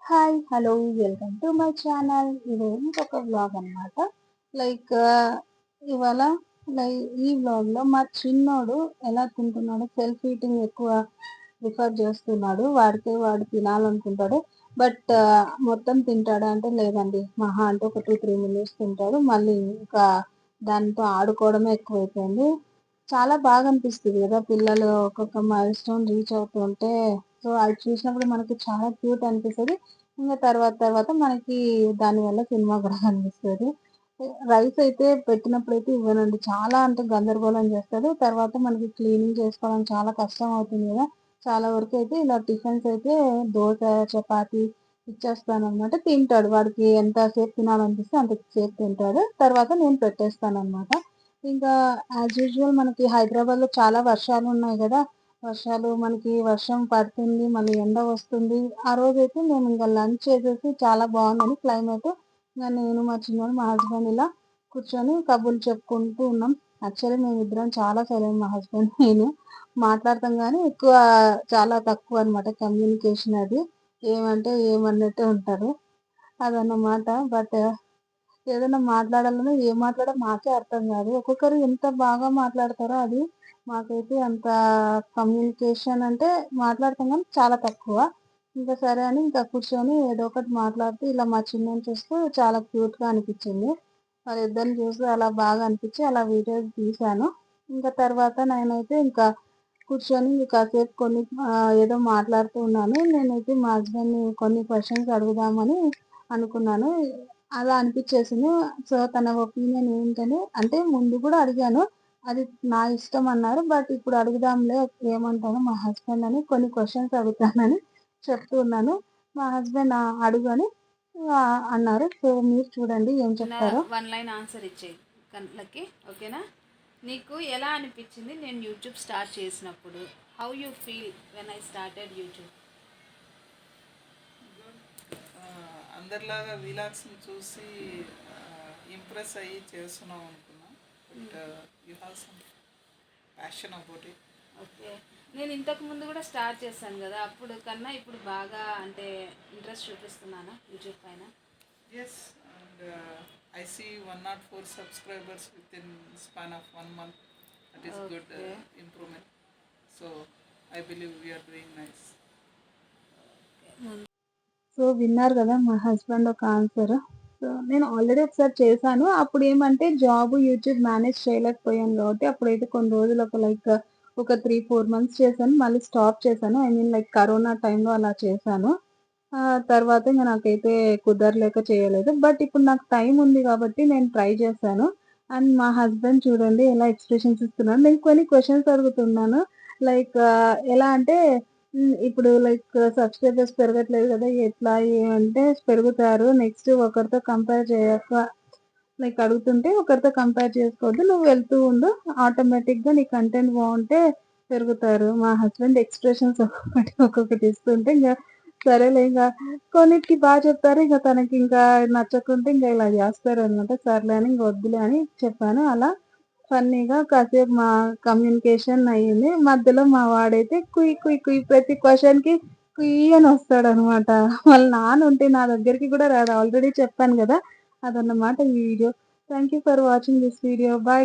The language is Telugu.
Hi! Hello! Welcome to my channel. ఇది ఇంకొక వ్లాగ్ అనమాట. లైక్ ఇవాళ లై ఈ వ్లాగ్‌లో మా చిన్నోడు ఎలా తింటున్నాడో సెల్ఫ్ ఈటింగ్ ఎక్కువ ప్రిఫర్ చేస్తున్నాడు. వాడు తినాలనుకుంటాడు. బట్ మొత్తం తింటాడా అంటే లేదండి. మహా అంటే ఒక 2, 3 మినిట్స్ తింటాడు. మళ్ళీ ఇంకా దాంతో ఆడుకోవడమే ఎక్కువైపోయింది. చాలా బాగా అనిపిస్తది గదా! పిల్లలు ఒక్కొక్క మైల్‌స్టోన్ రీచ్ అవుతుంటే సో, అది చూసినప్పుడు మనకి చాలా క్యూట్ అనిపిస్తది. తర్వాత మనకి దానివల్ల సినిమా గూడా కనిపిస్తది. రైస్ అయితే పెట్టినప్పుడైతే ఇవ్వనండి. చాలా అంటే గందరగోళం చేస్తాడు. తర్వాత మనకి క్లీనింగ్ చేసుకోవడం చాలా కష్టం అవుతుంది గదా! చాలా వరకైతే ఇలా టిఫిన్స్ అయితే దోస, చపాతీ ఇచ్చేస్తాననమాట. తింటాడు. వాడికి ఎంత సేపు తినాలనిపిస్తే అంత సేపు తింటాడు. తర్వాత నేను పెట్టేస్తాననమాట. ఇంకా యాజ్ యూజువల్ మనకి హైదరాబాద్‌లో చాలా వర్షాలున్నాయి గదా! మనకి వర్షం పడుతుంది. మళ్ళీ ఎండ వస్తుంది. ఆ రోజైతే మేము ఇంక లంచ్ చేసేసి చాలా బావుందని క్లైమేట్. ఇంక నేను, మా చిన్నోడు, మా హస్బెండ్ ఇలా కూర్చొని కబుర్లు చెప్పుకుంటూ ఉన్నాం. యాక్చువల్లీ మేమిద్దరం చాలా సైలెంట్ మా హస్బెండ్, నేను. మాట్లాడతాం గానీ చాలా తక్కువనమాట కమ్యూనికేషన్ అది. ఏమంటే ఏమన్నట్టే ఉంటారు. అదన్నమాట. బట్ ఏదైనా మాట్లాడాలన్నా ఏం మాట్లాడాలో మాకే అర్థం గాదు. ఒక్కొక్కరు ఎంత బాగా మాట్లాడతారో అది మాకైతే అంత కమ్యూనికేషన్ అంటే మాట్లాడతాం గానీ చాలా తక్కువ. ఇంకా సరే అని ఇంకా కూర్చొని ఏదో ఒకటి మాట్లాడుతూ ఇలా మా చిన్నోడిని చూస్తూ చాలా క్యూట్‌గా అనిపిచ్చింది. వాళ్ళిద్దరిని చూస్తూ అలా బాగా అనిపిచ్చి అలా వీడియోస్ తీశాను. ఇంకా తర్వాత నేనైతే ఇంకా కూర్చొని కాసేపు ఏదో మాట్లాడుతూ ఉన్నాను. నేనైతే మా హస్బెండ్‌ని కొన్ని క్వెషన్స్ అడుగుదామని అనుకున్నాను. అలా అనిపిచ్చేసింది. సో, తన ఒపీనియన్ ఏంటని అంటే ముందు గూడా అడిగాను. అది నా ఇష్టం అన్నారు. బట్ ఇప్పుడు అడుగుదాంలే ఏమంటాడో మా హస్బెండ్ అని కొన్ని క్వెషన్స్ అడుగుతానని చెప్తూ ఉన్నాను. మా హస్బెండ్ అడుగు అని అన్నారు. సో, మీరు చూడండి ఏం నా చెప్తారో. వన్ లైన్ ఆన్సర్ ఇచ్చేయి కళ్ళకి. ఓకేనా? నీకు ఎలా అనిపించింది నేను యూట్యూబ్ స్టార్ట్ చేసినప్పుడు? How you feel when I started YouTube? అందరిలాగా విలాగ్స్ని చూసి ఇంప్రెస్ అయ్యి చేస్తున్నాం అనుకున్నా. But you have some passion about it. Okay. నేను ఇంతకు ముందు కూడా స్టార్ట్ చేశాను కదా, అప్పుడు కన్నా ఇప్పుడు బాగా అంటే ఇంట్రెస్ట్ చూపిస్తున్నానా యూట్యూబ్ పైన? Yes, and I see 104 subscribers within span of 1 month. That is good okay. Improvement. So I believe we are doing nice. So, విన్నారు గదా! మా హస్బెండ్ ఒక ఆన్సర్. సో, నేను ఆల్రెడీ ఒకసారి చేశాను. అప్పుడేమంటే యూట్యూబ్ మేనేజ్ చేయలేకపోయాను గాబట్టి, అప్పుడైతే కొన్ని రోజులు ఒక 3, 4 మంత్స్ చేశాను. మళ్ళీ స్టాప్ చేశాను. ఐ మీన్ లైక్ కరోనా టైంలో అలా చేశాను. తర్వాత ఇంక నాకైతే కుదరలేక చేయలేదు. బట్ ఇప్పుడు నాకు టైం ఉంది గాబట్టి నేను ట్రై చేశాను. అండ్ మా హస్బెండ్ చూడండి ఎలా ఎక్స్‌ప్రెషన్స్ ఇస్తున్నాడు. నేను కొన్ని క్వెషన్స్ అడుగుతున్నాను. ఎలా అంటే ఇప్పుడు సబ్‌స్క్రైబర్స్ పెరగట్లేదు గదా! ఎట్లా ఏమంటే పెరుగుతారు. నెక్స్ట్ ఒకరితో కంపేర్ చేయక అడుగుతుంటే ఒకరితో కంపేర్ చేసుకోవద్దు. నువ్వు వెళ్తూ ఉండు. ఆటోమేటిక్‌గా నీ కంటెంట్ బావుంటే పెరుగుతారు. మా హస్బెండ్ ఎక్స్‌ప్రెషన్స్ ఒక్కొక్కటి ఇస్తుంటే సరేలే కొన్నిటికి చెప్తారు. తనకింకా నచ్చకుంటే ఇలా జేస్తారనమాట. సర్లే అని వద్దులే అని చెప్పాను. అలా ఫన్నీగా కాసేపు మా కమ్యూనికేషన్ అయింది. మధ్యలో మా వాడైతే కుయ్ కుయ్ కుయ్ ప్రతి క్వెషన్‌కి కుయ్ అని వస్తాడనమాట. వాళ్ళ నాన్నుంటే నా దగ్గరికి కూడా రాడు. ఆల్రెడీ చెప్పాను గదా! అదన్నమాట ఈ video. Thank you for watching this video. By.